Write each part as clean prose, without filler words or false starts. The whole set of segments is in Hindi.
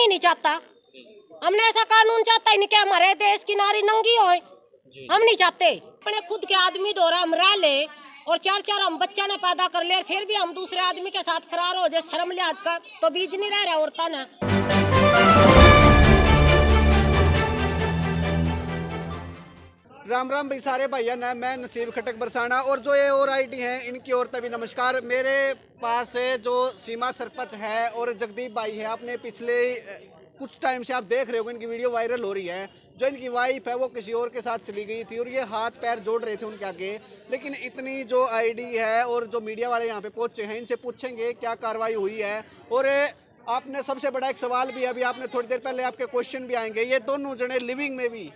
ही नहीं चाहता। हमने ऐसा कानून चाहता ही नहीं कि हमारे देश की नारी नंगी होए। हम नहीं चाहते। अपने खुद के आदमी द्वारा हम रह ले और चार हम बच्चा ने पैदा कर ले, फिर भी हम दूसरे आदमी के साथ फरार हो जाए शर्म लिहाज का, तो बीज नहीं रह रहा औरता ने। राम राम भाई सारे भाइया ना, मैं नसीब खटक बरसाना और जो ये और आईडी हैं इनकी ओर तभी नमस्कार। मेरे पास जो सीमा सरपंच है और जगदीप भाई है, आपने पिछले कुछ टाइम से आप देख रहे हो इनकी वीडियो वायरल हो रही है। जो इनकी वाइफ है वो किसी और के साथ चली गई थी और ये हाथ पैर जोड़ रहे थे उनके आगे। लेकिन इतनी जो आईडी है और जो मीडिया वाले यहाँ पे पहुंचे हैं, इनसे पूछेंगे क्या कार्रवाई हुई है। और आपने सबसे बड़ा एक सवाल भी, अभी आपने थोड़ी देर पहले आपके क्वेश्चन भी आएंगे, ये दोनों जने लिविंग में भी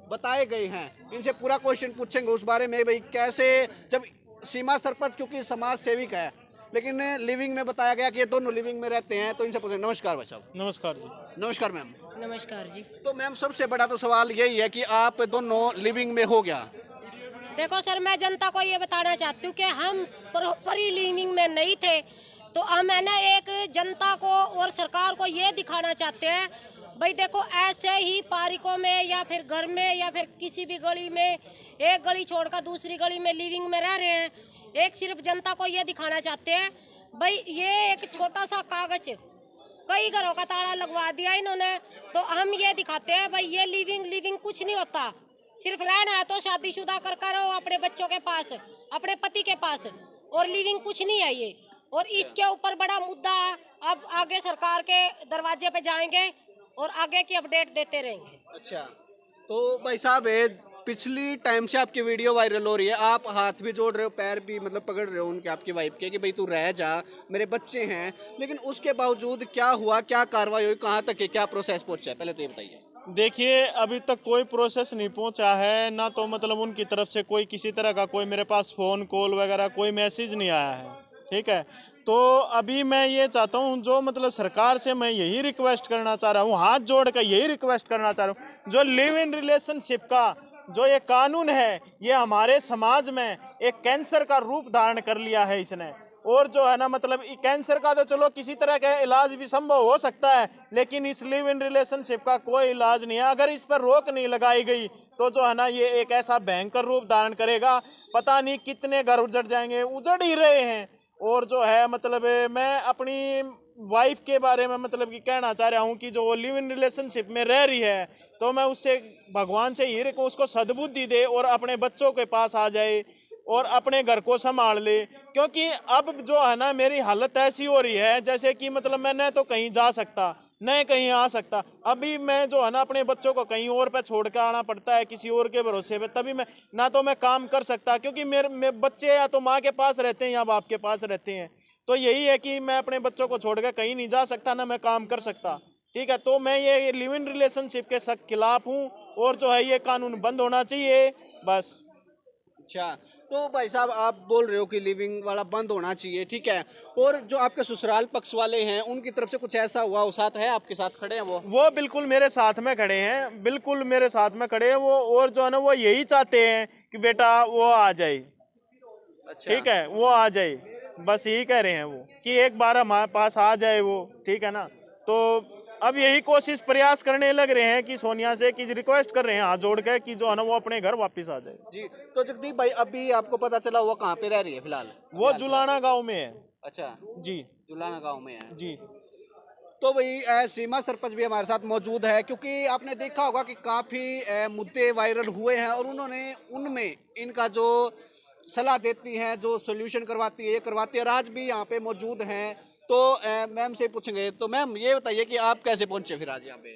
बताए गए हैं। इनसे पूरा क्वेश्चन पूछेंगे उस बारे में, भाई कैसे, जब सीमा सरपंच क्योंकि समाज सेविक है लेकिन लिविंग में बताया गया कि ये दोनों लिविंग में रहते हैं, तो इनसे पूछेंगे। नमस्कार भाई साहब। नमस्कार जी। नमस्कार मैम। नमस्कार जी। तो मैम सबसे बड़ा तो सवाल यही है कि आप दोनों लिविंग में हो गया। देखो सर, मैं जनता को ये बताना चाहती हूँ कि हम प्रॉपरली लिविंग में नहीं थे, तो हम है ना एक जनता को और सरकार को ये दिखाना चाहते हैं, भाई देखो ऐसे ही पार्कों में या फिर घर में या फिर किसी भी गली में, एक गली छोड़कर दूसरी गली में लिविंग में रह रहे हैं। एक सिर्फ जनता को ये दिखाना चाहते हैं, भाई ये एक छोटा सा कागज कई घरों का ताला लगवा दिया इन्होंने, तो हम ये दिखाते हैं भाई ये लिविंग कुछ नहीं होता। सिर्फ रहना है तो शादीशुदा कर रहो अपने बच्चों के पास, अपने पति के पास, और लिविंग कुछ नहीं है ये। और इसके ऊपर बड़ा मुद्दा अब आगे सरकार के दरवाजे पे जाएंगे और आगे की अपडेट देते रहेंगे। अच्छा, तो भाई साहब पिछली टाइम से आपकी वीडियो वायरल हो रही है, आप हाथ भी जोड़ रहे हो, पैर भी मतलब पकड़ रहे हो उनके, आपकी वाइफ के, कि भाई तू रह जा, मेरे बच्चे हैं। लेकिन उसके बावजूद क्या हुआ, क्या कार्रवाई हुई, कहाँ तक है, क्या प्रोसेस पहुंचा है, पहले तो ये बताइए। देखिए, अभी तक कोई प्रोसेस नहीं पहुंचा है ना, तो मतलब उनकी तरफ से कोई किसी तरह का कोई मेरे पास फ़ोन कॉल वगैरह कोई मैसेज नहीं आया है। ठीक है, तो अभी मैं ये चाहता हूँ, जो मतलब सरकार से मैं यही रिक्वेस्ट करना चाह रहा हूँ, हाथ जोड़ कर यही रिक्वेस्ट करना चाह रहा हूँ, जो लिव इन रिलेशनशिप का जो ये कानून है, ये हमारे समाज में एक कैंसर का रूप धारण कर लिया है इसने। और जो है ना मतलब कैंसर का तो चलो किसी तरह का इलाज भी संभव हो सकता है, लेकिन इस लिव इन रिलेशनशिप का कोई इलाज नहीं है। अगर इस पर रोक नहीं लगाई गई तो जो है ना ये एक ऐसा भयंकर रूप धारण करेगा, पता नहीं कितने घर उजड़ जाएंगे, उजड़ ही रहे हैं। और जो है मतलब मैं अपनी वाइफ के बारे में मतलब कि कहना चाह रहा हूँ कि जो वो लिव इन रिलेशनशिप में रह रही है, तो मैं उससे भगवान से यही रखूँ उसको सद्बुद्धि दे और अपने बच्चों के पास आ जाए और अपने घर को संभाल ले। क्योंकि अब जो है ना मेरी हालत ऐसी हो रही है जैसे कि मतलब मैं न तो कहीं जा सकता न कहीं आ सकता। अभी मैं जो है ना अपने बच्चों को कहीं और पे छोड़ कर आना पड़ता है, किसी और के भरोसे पे, तभी मैं ना तो मैं काम कर सकता, क्योंकि मेरे बच्चे या तो माँ के पास रहते हैं या बाप के पास रहते हैं। तो यही है कि मैं अपने बच्चों को छोड़ कर कहीं नहीं जा सकता, ना मैं काम कर सकता। ठीक है, तो मैं ये लिव इन रिलेशनशिप के सख्त खिलाफ हूँ और जो है ये कानून बंद होना चाहिए बस। अच्छा, तो भाई साहब आप बोल रहे हो कि लिविंग वाला बंद होना चाहिए, ठीक है, और जो आपके ससुराल पक्ष वाले हैं उनकी तरफ से कुछ ऐसा हुआ, वो साथ है, आपके साथ खड़े हैं वो बिल्कुल मेरे साथ में खड़े हैं, बिल्कुल मेरे साथ में खड़े हैं वो। और जो है ना वो यही चाहते हैं कि बेटा वो आ जाए। अच्छा, ठीक है, वो आ जाए, बस यही कह रहे हैं वो कि एक बार हमारे पास आ जाए वो। ठीक है ना, तो अब यही कोशिश प्रयास करने लग रहे हैं कि सोनिया से कि रिक्वेस्ट कर रहे हैं हाथ जोड़ के कि जो है ना वो अपने घर वापस आ जाए। जी। तो जगदीप भाई अभी आपको पता चला वो कहाँ पे रह रही है फिलहाल? वो जुलाना गांव में है। अच्छा, जी जुलाना गांव में है जी। तो भाई सीमा सरपंच भी हमारे साथ मौजूद है, क्योंकि आपने देखा होगा कि काफ़ी मुद्दे वायरल हुए हैं और उन्होंने उनमें इनका जो सलाह देती हैं, जो सोल्यूशन करवाती है, ये करवाती है, और आज भी यहाँ पे मौजूद हैं। तो मैम से पूछेंगे। तो मैम ये बताइए कि आप कैसे पहुंचे फिर आज यहाँ पे?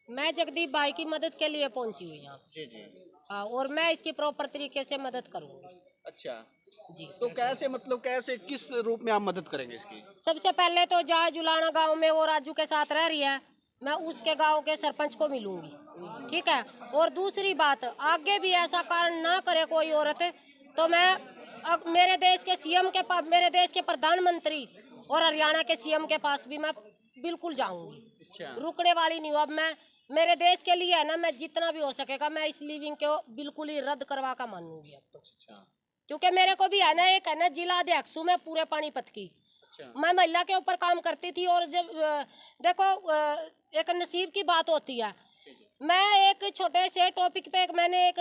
मैं जगदीप भाई की मदद के लिए पहुंची हुई यहाँ। जी जी। हाँ, और मैं इसकी प्रॉपर तरीके से मदद करूंगी। अच्छा, जी। तो कैसे, मतलब कैसे, किस रूप में आप मदद करेंगे इसकी? सबसे पहले तो जहाँ जुलाना गांव में वो राजू के साथ रह रही है, मैं उसके गांव के सरपंच को मिलूंगी। ठीक है, और दूसरी बात, आगे भी ऐसा कारण ना करे कोई औरत, तो मैं मेरे देश के सीएम के पास, मेरे देश के प्रधानमंत्री और हरियाणा के सीएम के पास भी मैं बिल्कुल जाऊंगी। अच्छा, रुकने वाली नहीं हूँ। अब मैं मेरे देश के लिए है ना, मैं जितना भी हो सकेगा मैं इस लिविंग को बिल्कुल ही रद्द करवा कर मानूंगी अब तो। अच्छा, क्योंकि मेरे को भी है ना, एक है ना जिला अध्यक्ष हूँ मैं पूरे पानीपत की, मैं महिला के ऊपर काम करती थी। और जब देखो एक नसीब की बात होती है। मैं एक छोटे से टॉपिक पे मैंने एक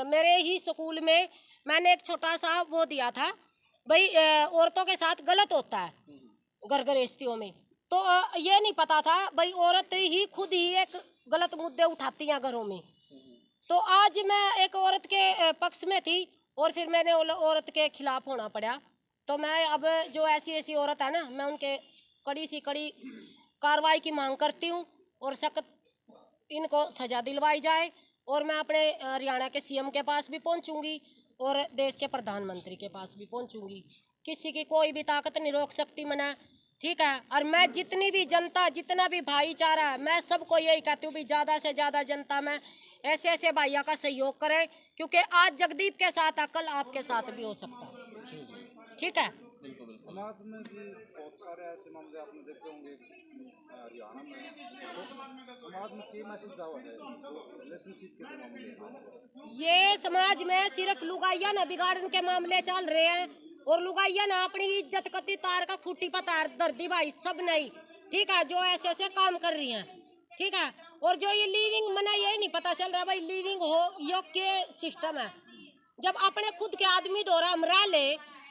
मेरे ही स्कूल में मैंने एक छोटा सा वो दिया था, भाई औरतों के साथ गलत होता है घर गृहस्थियों में। तो ये नहीं पता था भाई औरत ही खुद ही एक गलत मुद्दे उठाती हैं घरों में। तो आज मैं एक औरत के पक्ष में थी और फिर मैंने औरत के खिलाफ होना पड़ा। तो मैं अब जो ऐसी ऐसी औरत है ना, मैं उनके कड़ी सी कड़ी कार्रवाई की मांग करती हूँ और सख्त इनको सजा दिलवाई जाए। और मैं अपने हरियाणा के सीएम के पास भी पहुँचूंगी और देश के प्रधानमंत्री के पास भी पहुँचूंगी। किसी की कोई भी ताकत नहीं रोक सकती मना, ठीक है। और मैं जितनी भी जनता, जितना भी भाईचारा है, मैं सबको यही कहती हूँ भी ज़्यादा से ज़्यादा जनता में ऐसे ऐसे भाइयों का सहयोग करें, क्योंकि आज जगदीप के साथ है, कल आपके साथ भी हो सकता है, ठीक है। समाज में भी बहुत सारे ऐसे मामले आपने देखे होंगे हरियाणा में, तो समाज में क्या मैसेज हुआ है रिलेशनशिप के मामले? ये समाज में सिर्फ लुगाइया न बिगाड़ने के मामले चल रहे हैं और लुगाइया ना अपनी इज्जत कती तार का खूटी पतार दर्दी भाई सब नहीं, ठीक है, जो ऐसे ऐसे काम कर रही हैं, ठीक है। और जो ये लिविंग मना ये नहीं पता चल रहा भाई लिविंग हो योग्य सिस्टम है। जब अपने खुद के आदमी द्वारा हम रह ले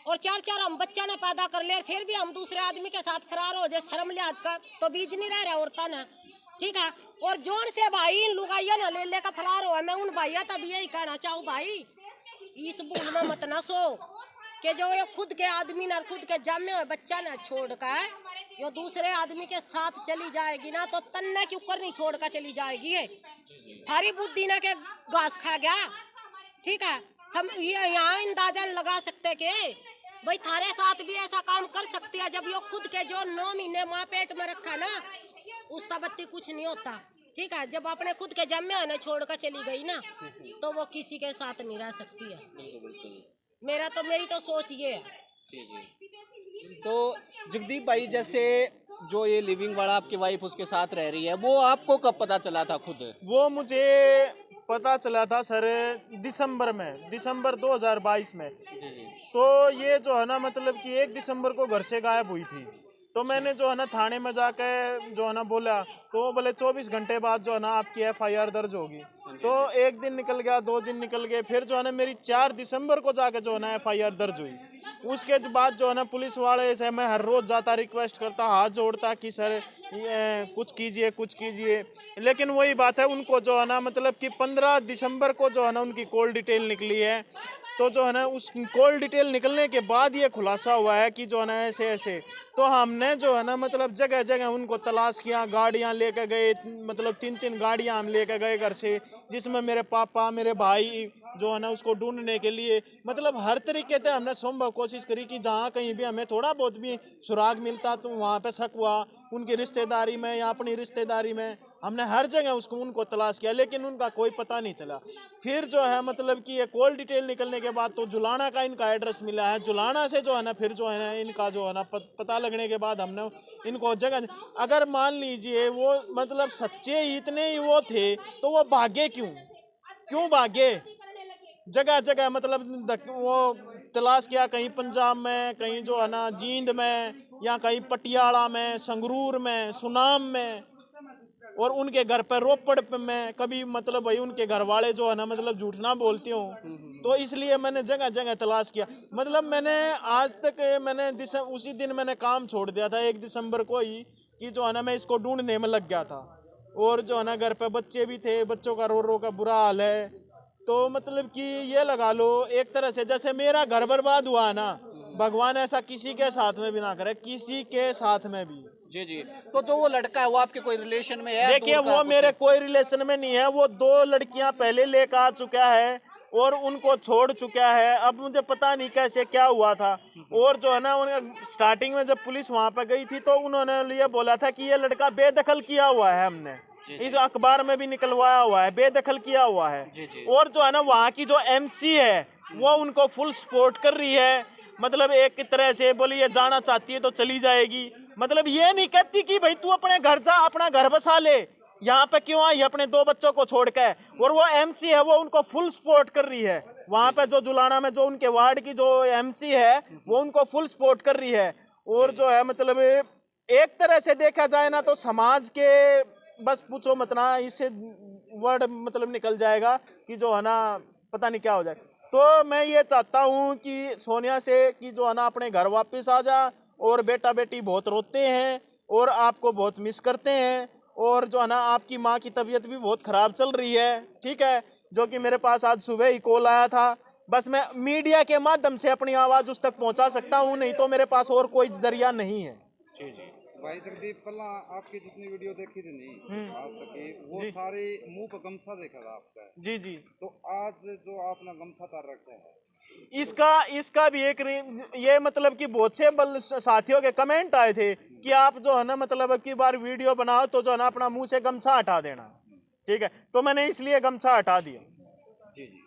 और चार चार हम बच्चा ना पैदा कर ले, फिर भी हम दूसरे आदमी के साथ फरार हो जाए शर्म लिहाज का, तो बीज नहीं रह रहा औरता ना, ठीक है। और जोन से भाई लुगाइया ना ले का फरार हो, मैं उन भाइया तब यही कहना चाहूँ भाई इस भूल में मत ना सो कि जो ये खुद के आदमी ना खुद के जन्मे हुए बच्चा ना छोड़ कर यो दूसरे आदमी के साथ चली जाएगी ना, तो तन्ने के ऊपर नहीं छोड़ कर चली जाएगी। ये थारी बुद्धि ना के घास खा गया, ठीक है। हम ये यहाँ अंदाजा लगा सकते कि भाई थारे साथ भी ऐसा काम कर सकती है। जब यो खुद के जो 9 महीने माँ पेट में रखा ना उसका बत्ती कुछ नहीं होता, ठीक है। जब अपने खुद के जन्मे आने छोड़ कर चली गई ना तो वो किसी के साथ नहीं रह सकती है। मेरी तो सोच ये है। तो जगदीप भाई, जैसे जो ये लिविंग वाला आपकी वाइफ उसके साथ रह रही है, वो आपको कब पता चला था खुद? वो मुझे पता चला था सर दिसंबर 2022 में। तो ये जो है ना मतलब कि 1 दिसंबर को घर से गायब हुई थी। तो मैंने जो है ना थाने में जाकर जो है ना बोला, तो बोले 24 घंटे बाद जो है ना आपकी एफआईआर दर्ज होगी। तो 1 दिन निकल गया, 2 दिन निकल गए, फिर जो है ना मेरी 4 दिसंबर को जाके जो है ना एफआईआर दर्ज हुई। उसके बाद जो है ना पुलिस वाले से मैं हर रोज जाता, रिक्वेस्ट करता, हाथ जोड़ता कि सर कुछ कीजिए। लेकिन वही बात है, उनको जो है ना मतलब कि 15 दिसंबर को जो है ना उनकी कॉल डिटेल निकली है। तो जो है ना उस कॉल डिटेल निकलने के बाद ये खुलासा हुआ है कि जो है ना ऐसे ऐसे। तो हमने जो है ना मतलब जगह जगह उनको तलाश किया, गाड़ियां लेकर गए, मतलब 3 गाड़ियां हम लेकर गए घर से, जिसमें मेरे पापा मेरे भाई जो है ना उसको ढूंढने के लिए मतलब हर तरीके से हमने संभव कोशिश करी कि जहाँ कहीं भी हमें थोड़ा बहुत भी सुराग मिलता तो वहाँ पे शक हुआ, उनकी रिश्तेदारी में या अपनी रिश्तेदारी में, हमने हर जगह उनको तलाश किया, लेकिन उनका कोई पता नहीं चला। फिर जो है मतलब कि ये कॉल डिटेल निकलने के बाद तो जुलाना का इनका एड्रेस मिला है। जुलाना से जो है ना फिर जो है ना इनका जो है ना पता लगने के बाद हमने इनको जगह, अगर मान लीजिए वो मतलब सच्चे इतने ही वो थे तो वो भागे क्यों भागे? जगह जगह मतलब वो तलाश किया, कहीं पंजाब में, कहीं जो है ना जींद में, या कहीं पटियाला में, संगरूर में, सुनाम में, और उनके घर पर रोपड़ में कभी मतलब भाई उनके घर वाले जो है ना मतलब झूठ ना बोलते हो। तो इसलिए मैंने जगह जगह तलाश किया। मतलब मैंने आज तक उसी दिन मैंने काम छोड़ दिया था 1 दिसंबर को ही, कि जो है ना मैं इसको ढूंढने में लग गया था। और जो है ना घर पे बच्चे भी थे, बच्चों का रो का बुरा हाल है। तो मतलब कि ये लगा लो एक तरह से जैसे मेरा घर बर्बाद हुआ ना, भगवान ऐसा किसी के साथ में भी ना करे, किसी के साथ में भी। जी। तो जो वो लड़का है वो आपके कोई रिलेशन में है? देखिए वो मेरे कोई रिलेशन में नहीं है। वो 2 लड़कियां पहले लेकर आ चुका है और उनको छोड़ चुका है। अब मुझे पता नहीं कैसे क्या हुआ था। और जो है ना स्टार्टिंग में जब पुलिस वहां पर गई थी तो उन्होंने ये बोला था कि ये लड़का बेदखल किया हुआ है, हमने इस अखबार में भी निकलवाया हुआ है, बेदखल किया हुआ है। और जो है ना वहाँ की जो एमसी है वो उनको फुल सपोर्ट कर रही है। मतलब एक तरह से बोली ये जाना चाहती है तो चली जाएगी। मतलब ये नहीं कहती कि भाई तू अपने घर जा, अपना घर बसा ले, यहाँ पे क्यों आई अपने 2 बच्चों को छोड़ के। और वो एमसी है वो उनको फुल सपोर्ट कर रही है। वहाँ पे जो जुलाना में जो उनके वार्ड की जो एमसी है वो उनको फुल सपोर्ट कर रही है। और जो है मतलब एक तरह से देखा जाए ना तो समाज के बस पूछो मत ना, इससे वर्ड मतलब निकल जाएगा कि जो है ना पता नहीं क्या हो जाए। तो मैं ये चाहता हूँ कि सोनिया से कि जो है ना अपने घर वापस आ जा, और बेटा बेटी बहुत रोते हैं और आपको बहुत मिस करते हैं, और जो है ना आपकी माँ की तबीयत भी बहुत ख़राब चल रही है, ठीक है, जो कि मेरे पास आज सुबह ही कॉल आया था। बस मैं मीडिया के माध्यम से अपनी आवाज़ उस तक पहुंचा सकता हूं, नहीं तो मेरे पास और कोई जरिया नहीं है। जी जी भाई जगदीप, पहला आपकी जितनी वीडियो देखी थी नहीं आज तक की, वो सारी मुंह पर गमछा देखा था आपका। जी जी। तो आज जो आपने गमछा तार रखा है, इसका भी एक ये मतलब कि बहुत से साथियों के कमेंट आए थे कि आप जो है ना मतलब की बार वीडियो बनाओ तो जो है ना अपना मुंह से गमछा हटा देना, ठीक है, तो मैंने इसलिए गमछा हटा दिया। जी जी।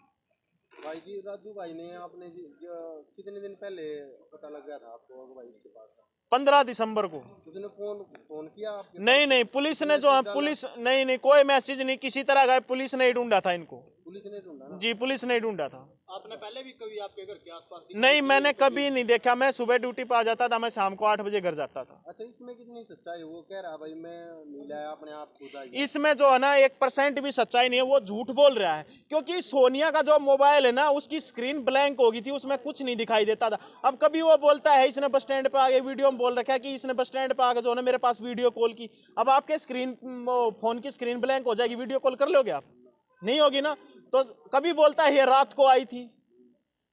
भाई जी, राजू भाई ने आपने कितने दिन पहले पता लग गया था आपको भाई के पास? 15 दिसंबर को। उसने फोन किया आपके? नहीं, पुलिस ने जो है पुलिस नहीं कोई मैसेज नहीं किसी तरह का, पुलिस ने ढूंढा था इनको। पुलिस ने ढूंढा ना? जी पुलिस ने ढूंढा था। आपने पहले भी कभी आपके घर के आसपास नहीं, मैंने कभी नहीं देखा। मैं सुबह ड्यूटी पे आ जाता था, मैं शाम को 8 बजे घर जाता था। अच्छा, इसमें कितनी सच्चाई? वो कह रहा भाई मैं नहीं लाया, अपने आप खुद आई। इसमें जो है ना 1% भी सच्चाई नहीं है, वो झूठ बोल रहा है, क्योंकि सोनिया का जो मोबाइल है ना उसकी स्क्रीन ब्लैंक हो गई थी, उसमें कुछ नहीं दिखाई देता था। अब कभी वो बोलता है इसने बस स्टैंड पे आगे वीडियो में बोल रखा है कि इसने बस स्टैंड पे आगे जो है ना मेरे पास वीडियो कॉल की। अब आपके फोन की स्क्रीन ब्लैंक हो जाएगी, वीडियो कॉल कर लोगे आप? नहीं होगी ना। तो कभी बोलता है ये रात को आई थी,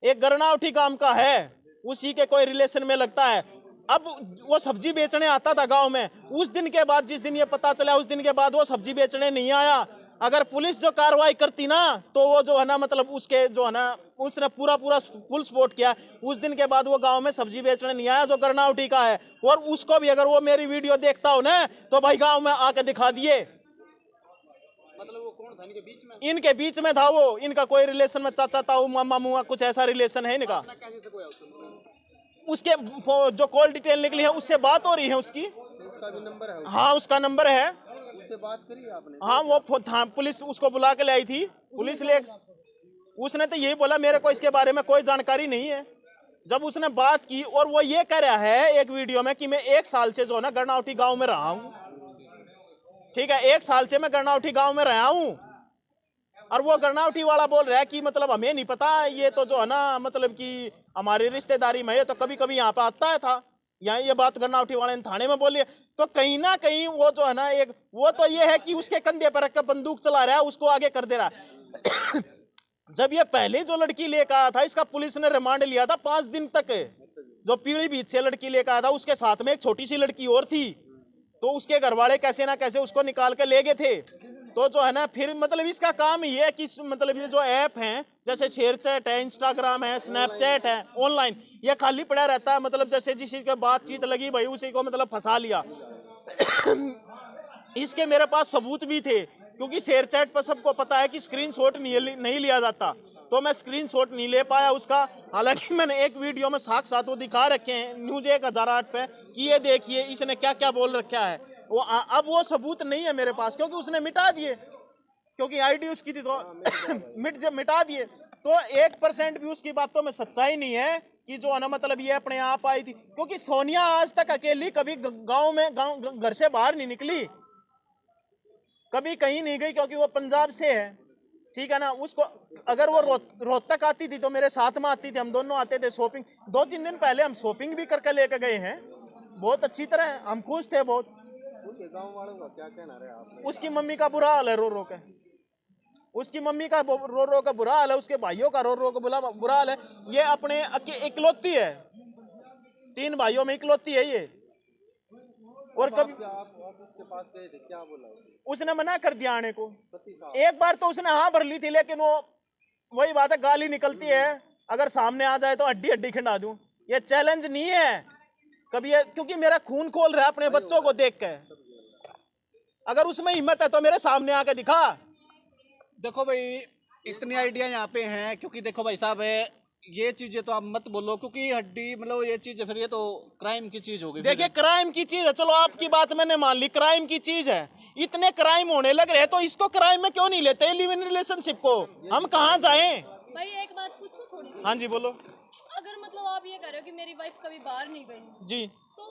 एक गरनावठी काम का है, उसी के कोई रिलेशन में लगता है। अब वो सब्जी बेचने आता था गांव में, उस दिन के बाद जिस दिन ये पता चला उस दिन के बाद वो सब्जी बेचने नहीं आया। अगर पुलिस जो कार्रवाई करती ना तो वो जो है ना मतलब उसके जो है ना उसने पूरा फुल सपोर्ट किया। उस दिन के बाद वो गांव में सब्जी बेचने नहीं आया जो गरनावठी का है, और उसको भी अगर वो मेरी वीडियो देखता हो ना तो भाई गाँव में आके दिखा दिए। मतलब वो कौन था इनके बीच में? इनके बीच में था वो, इनका कोई रिलेशन में चाचा ताऊ मामा मुआ कुछ ऐसा रिलेशन है इनका। उसके जो कॉल डिटेल निकली है उससे बात हो रही है उसकी। उसका भी नंबर है? हाँ उसका नंबर है। उससे बात करी आपने? हाँ वो पुलिस उसको बुला के ले आई थी, पुलिस ले उसने तो यही बोला मेरे को इसके बारे में कोई जानकारी नहीं है। जब उसने बात की और वो ये कह रहा है एक वीडियो में कि मैं 1 साल से जो है ना गरनावठी गाँव में रहा हूँ, ठीक है, 1 साल से मैं गरनावठी गांव में रहा हूं, और वो गरनावठी वाला बोल रहा है कि मतलब हमें नहीं पता, ये तो जो है ना मतलब कि हमारी रिश्तेदारी में ये तो कभी कभी यहाँ पे आता था। यहाँ ये बात गरनावठी वाले ने थाने में बोली है। तो कहीं ना कहीं वो जो है ना एक वो तो ये है कि उसके कंधे पर रखकर बंदूक चला रहा है, उसको आगे कर दे रहा है। जब ये पहले जो लड़की लेकर आया था इसका पुलिस ने रिमांड लिया था 5 दिन तक। जो पीलीभीत से लड़की लेकर आया था उसके साथ में एक छोटी सी लड़की और थी, तो उसके घर वाले कैसे ना कैसे उसको निकाल के ले गए थे। तो जो है ना फिर मतलब इसका काम ये है कि मतलब ये जो ऐप हैं जैसे शेयरचैट है, इंस्टाग्राम है, स्नैपचैट है, ऑनलाइन ये खाली पड़ा रहता है। मतलब जैसे जिस चीज की बातचीत लगी भाई उसी को मतलब फंसा लिया। इसके मेरे पास सबूत भी थे, क्योंकि शेयरचैट पर सबको पता है कि स्क्रीनशॉट नहीं लिया जाता, तो मैं स्क्रीनशॉट नहीं ले पाया उसका। हालांकि मैंने एक वीडियो में साथ वो दिखा रखे हैं न्यूज 1008 पे कि ये देखिए इसने क्या क्या बोल रखा है। वो अब वो सबूत नहीं है मेरे पास, क्योंकि उसने मिटा दिए, क्योंकि आईडी उसकी थी तो मिटा दिए। तो 1% भी उसकी बातों में सच्चाई नहीं है कि जो है ना मतलब ये अपने आप आई थी, क्योंकि सोनिया आज तक अकेली कभी गांव घर से बाहर नहीं निकली, कभी कहीं नहीं गई, क्योंकि वो पंजाब से है, ठीक है ना। उसको अगर वो रोहतक आती थी तो मेरे साथ में आती थी, हम दोनों आते थे शॉपिंग। 2-3 दिन पहले हम शॉपिंग भी करके लेकर गए हैं, बहुत अच्छी तरह, हम खुश थे बहुत। उसके गांव वालों का क्या कहना रहा आपने? उसकी मम्मी का बुरा हाल है रो रो के, उसकी मम्मी का रो का बुरा हाल है, उसके भाइयों का रो का बुरा हाल है। ये अपने इकलौती है, 3 भाइयों में इकलौती है ये। और कभी आप उसके पास गए थे, क्या बोला उसने मना कर दिया आने को। एक बार तो उसने हाँ भर ली थी, लेकिन वो वही बात है गाली निकलती है, अगर सामने आ जाए तो हड्डी हड्डी खिंडा दूं। ये चैलेंज नहीं है कभी ये, क्योंकि मेरा खून खोल रहा है अपने बच्चों को देख के। अगर उसमें हिम्मत है तो मेरे सामने आके दिखा। देखो भाई इतनी आइडिया यहाँ पे हैं, क्योंकि देखो भाई साहब ये चीजें तो आप मत बोलो, क्योंकि हड्डी मतलब ये चीज फिर ये तो क्राइम की चीज होगी। देखिए क्राइम की चीज है, चलो आपकी बात मैंने मान ली, क्राइम की चीज है। इतने क्राइम होने लग रहे तो इसको क्राइम में क्यों नहीं लेते, लिव इन रिलेशनशिप को। हम कहाँ जाएं? भाई एक बात पूछूं थोड़ी सी? हाँ जी बोलो। अगर मतलब आप ये कह रहे हो कि मेरी वाइफ कभी बाहर नहीं गई, जी तो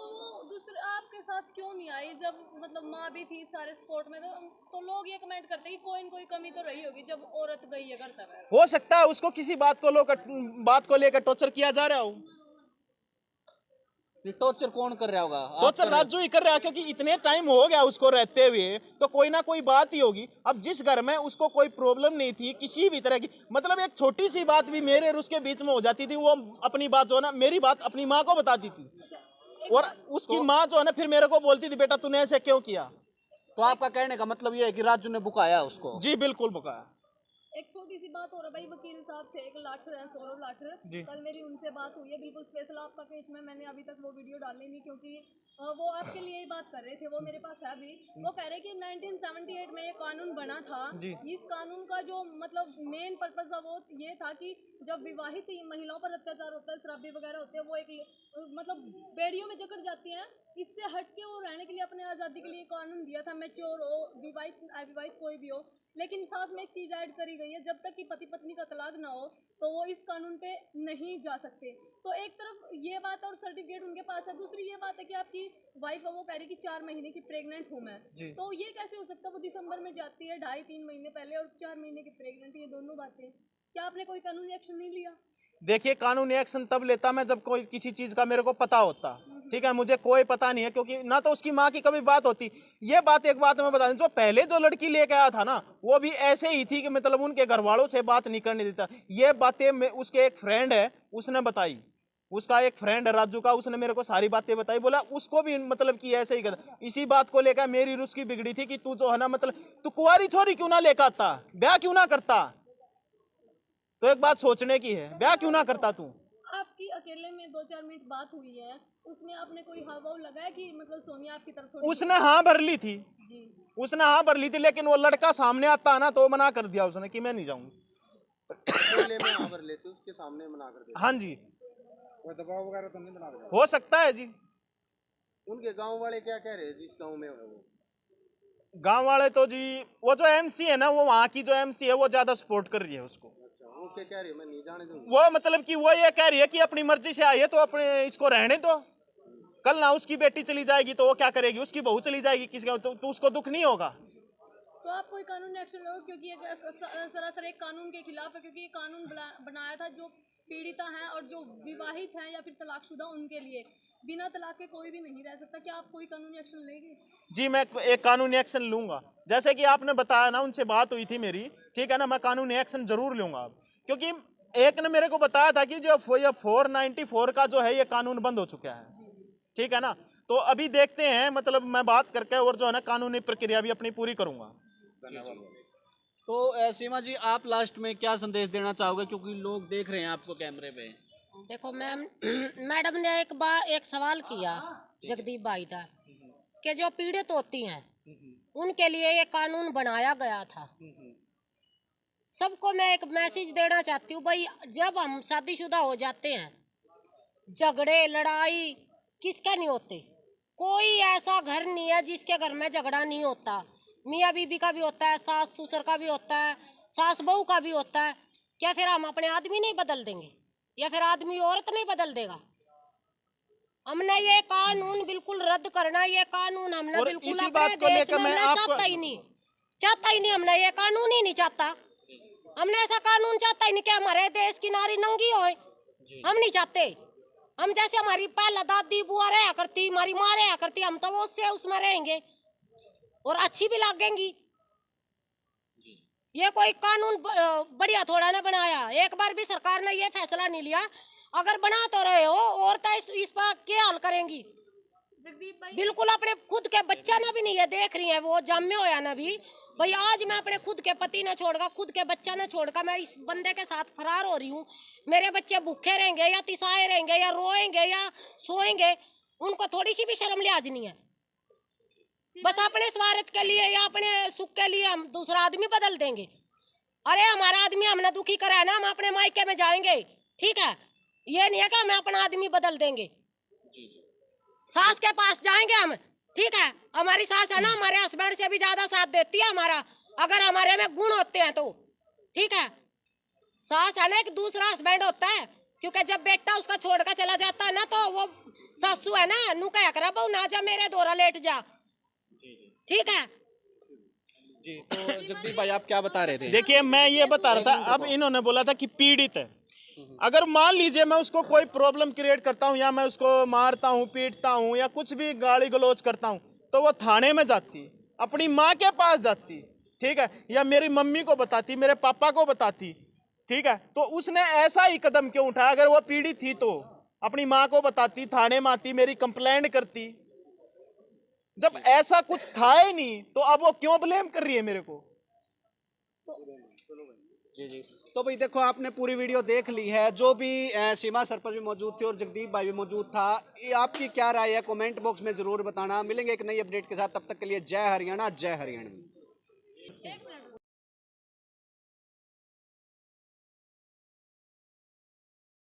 दूसरे आपके साथ क्यों नहीं आई? जब मतलब माँ भी थी सारे सपोर्ट में, तो लोग ये कमेंट करते हैं कि कोई न कोई कमी तो रही होगी जब औरत गई है घर तक। हो सकता है उसको किसी बात को लेकर टॉर्चर किया जा रहा हो। ये टॉर्चर कौन कर रहा होगा? टॉर्चर राजू ही कर रहा है, क्योंकि इतने टाइम हो गया उसको रहते हुए, तो कोई ना कोई बात ही होगी। अब जिस घर में उसको कोई प्रॉब्लम नहीं थी किसी भी तरह की, मतलब एक छोटी सी बात भी मेरे और उसके बीच में हो जाती थी, वो अपनी बात जो है ना, मेरी बात अपनी माँ को बताती थी, और उसकी माँ जो है ना फिर मेरे को बोलती थी बेटा तूने ऐसे क्यों किया। तो आपका कहने का मतलब ये है कि राजू ने बुकाया उसको? जी बिल्कुल बुकाया। एक छोटी सी बात हो रहा भाई, वकील साहब थे एक लाठर है, सौरभ लाठर, कल मेरी उनसे बात हुई है बिल्कुल स्पेशल आपका केस में। मैंने अभी तक वो वीडियो डाली नहीं क्योंकि वो आपके लिए ही बात कर रहे थे, वो मेरे पास है अभी। वो कह रहे कि 1978 में ये कानून बना था। इस कानून का जो मतलब मेन पर्पज था वो ये था कि जब विवाहित महिलाओं पर अत्याचार होता है, शराबी वगैरह होते हैं, वो एक मतलब बेड़ियों में जकड़ जाती हैं, इससे हटके वो रहने के लिए अपने आज़ादी के लिए कानून दिया था। मैच्योर हो, विवाहित अविवाहित कोई भी हो, लेकिन साथ में एक चीज ऐड करी गई है, जब तक कि पति पत्नी का तलाक ना हो तो वो इस कानून पे नहीं जा सकते। तो एक तरफ ये बात और सर्टिफिकेट उनके पास है, दूसरी ये बात है कि आपकी वाइफ है वो कह रही कि 4 महीने की प्रेग्नेंट हूँ मैं, तो ये कैसे हो सकता है? वो दिसंबर में जाती है 2.5-3 महीने पहले और 4 महीने की प्रेग्नेंट, ये दोनों बातें। क्या आपने कोई कानूनी एक्शन नहीं लिया? देखिए कानूनी एक्शन तब लेता मैं जब कोई किसी चीज का मेरे को पता होता, ठीक है। मुझे कोई पता नहीं है, क्योंकि ना तो उसकी माँ की कभी बात होती। ये बात एक बात मैं बता दूं, जो पहले जो लड़की लेके आया था ना, वो भी ऐसे ही थी कि मतलब उनके घर वालों से बात नहीं करने देता। ये बातें उसके एक फ्रेंड है उसने बताई, उसका एक फ्रेंड है राजू का, उसने मेरे को सारी बातें बताई। बोला उसको भी मतलब कि ऐसे ही करता। इसी बात को लेकर मेरी उसकी बिगड़ी थी कि तू जो है ना मतलब तू कुंवारी छोरी क्यों ना लेकर आता, ब्याह क्यों ना करता। तो एक बात सोचने की है, ब्याह क्यों ना करता तू। आपकी अकेले में 2-4 मिनट बात हुई है, उसमें आपने कोई हाव भाव लगाया कि मतलब सोनिया आपकी तरफ थोड़ी? उसने हाँ भर ली थी, उसने हाँ भर ली थी, लेकिन वो लड़का सामने आता है ना तो मना कर दिया उसने कि मैं नहीं जाऊंगी। अकेले में हाँ भर लेते, उसके सामने मना कर देते। हाँ जी, कोई दबाव वगैरह तो नहीं बना रहे? हो सकता है जी। उनके गांव वाले क्या कह रहे हैं जिस गांव में है वो? गांव वाले तो जी, वो जो एमसी है ना, वो वहाँ की जो एमसी है वो ज्यादा सपोर्ट कर रही है उसको। अच्छा, वो क्या कह रही है? मैं नहीं जाने दूंगी। वो मतलब कि वो ये कह रही है कि अपनी मर्जी से आई है तो अपने इसको रहने दो। कल ना उसकी बेटी चली जाएगी तो वो क्या करेगी, उसकी बहू चली जाएगी किसी का, तो उसको दुख नहीं होगा। तो आप कोई कानूनी एक्शन लो, क्योंकि ये सरासर एक कानून के खिलाफ है, क्योंकि ये कानून बनाया था जो पीड़िता हैं और जो विवाहित हैं या फिर तलाकशुदा उनके लिए। बिना तलाक के कोई भी नहीं रह सकता। क्या आप कोई कानूनी एक्शन लेंगे? जी मैं एक कानूनी एक्शन लूंगा, जैसे कि आपने बताया ना, उनसे बात हुई थी मेरी, ठीक है ना। मैं कानूनी एक्शन जरूर लूंगा, क्योंकि एक ने मेरे को बताया था कि जो 494 का जो है ये कानून बंद हो चुका है, ठीक है ना। तो अभी देखते हैं, मतलब मैं बात करके और जो है ना कानूनी प्रक्रिया भी अपनी पूरी करूंगा। तो सीमा जी आप लास्ट में क्या संदेश देना चाहोगे, क्योंकि लोग देख रहे हैं आपको कैमरे पे? देखो मैम, मैडम ने एक सवाल किया जगदीप भाई था कि जो पीड़ित होती हैं उनके लिए ये कानून बनाया गया था। सबको मैं एक मैसेज देना चाहती हूँ भाई, जब हम शादीशुदा हो जाते हैं, झगड़े लड़ाई किसके नहीं होते? कोई ऐसा घर नहीं है जिसके घर में झगड़ा नहीं होता। मियाँ बीबी का भी होता है, सास ससुर का भी होता है, सास बहू का भी होता है। क्या फिर हम अपने आदमी नहीं बदल देंगे, या फिर आदमी औरत नहीं बदल देगा? हमने ये कानून बिल्कुल रद्द करना, ये कानून हमने बिल्कुल इसी अपने बात को देश लेकर में मैं हमने आपको चाहता ही नहीं, हमने ये कानून ही नहीं चाहता। हमने ऐसा कानून चाहता ही नहीं कि हमारे देश की नारी नंगी होए, हम नहीं चाहते। हम जैसे हमारी पहला दादी बुआ रहा करती, हमारी माँ रहा करती, हम तो वो उसमें रहेंगे और अच्छी भी लगेंगी। ये कोई कानून बढ़िया थोड़ा ना बनाया, एक बार भी सरकार ने ये फैसला नहीं लिया। अगर बना तो रहे हो औरतें इस पर क्या हाल करेंगी? जगदीप भाई बिल्कुल अपने खुद के बच्चा ना भी नहीं है देख रही है, वो जन्मे होया ना भी भाई, आज मैं अपने खुद के पति ना छोड़कर, खुद के बच्चा ना छोड़कर मैं इस बंदे के साथ फरार हो रही हूँ। मेरे बच्चे भूखे रहेंगे या तिसाए रहेंगे या रोएंगे या सोएंगे, उनको थोड़ी सी भी शर्म लिहाज नहीं है। बस अपने स्वार्थ के लिए या अपने सुख के लिए हम दूसरा आदमी बदल देंगे। अरे हमारा आदमी हमने दुखी करा है ना, हम अपने मायके में जाएंगे, ठीक है। ये नहीं है कि हमें अपना आदमी बदल देंगे। सास के पास जाएंगे हम, ठीक है। हमारी सास है ना, हमारे हस्बैंड से भी ज्यादा साथ देती है हमारा, अगर हमारे में गुण होते हैं तो, ठीक है। सास है ना एक दूसरा हस्बैंड होता है, क्योंकि जब बेटा उसका छोड़कर चला जाता है ना तो वो सासू है ना, नू कह करा बहु ना जा मेरे दोरा लेट जा, ठीक है। जी, तो जगदीप भाई आप क्या बता रहे थे? देखिए मैं ये बता रहा था, अब इन्होंने बोला था कि पीड़ित है। अगर मान लीजिए मैं उसको कोई प्रॉब्लम क्रिएट करता हूँ या मैं उसको मारता हूँ, पीटता हूँ या कुछ भी गाली गलौज करता हूँ, तो वो थाने में जाती, अपनी माँ के पास जाती, ठीक है, या मेरी मम्मी को बताती, मेरे पापा को बताती, ठीक है। तो उसने ऐसा ही कदम क्यों उठाया? अगर वो पीड़ित थी तो अपनी माँ को बताती, थाने में आती, मेरी कंप्लेंट करती। जब ऐसा कुछ था ही नहीं तो अब वो क्यों ब्लेम कर रही है मेरे को? जी जी, तो भाई देखो आपने पूरी वीडियो देख ली है, जो भी सीमा सरपंच भी मौजूद थी और जगदीप भाई भी मौजूद था। ये आपकी क्या राय है कमेंट बॉक्स में जरूर बताना। मिलेंगे एक नई अपडेट के साथ, तब तक के लिए जय हरियाणा, जय हरियाणा।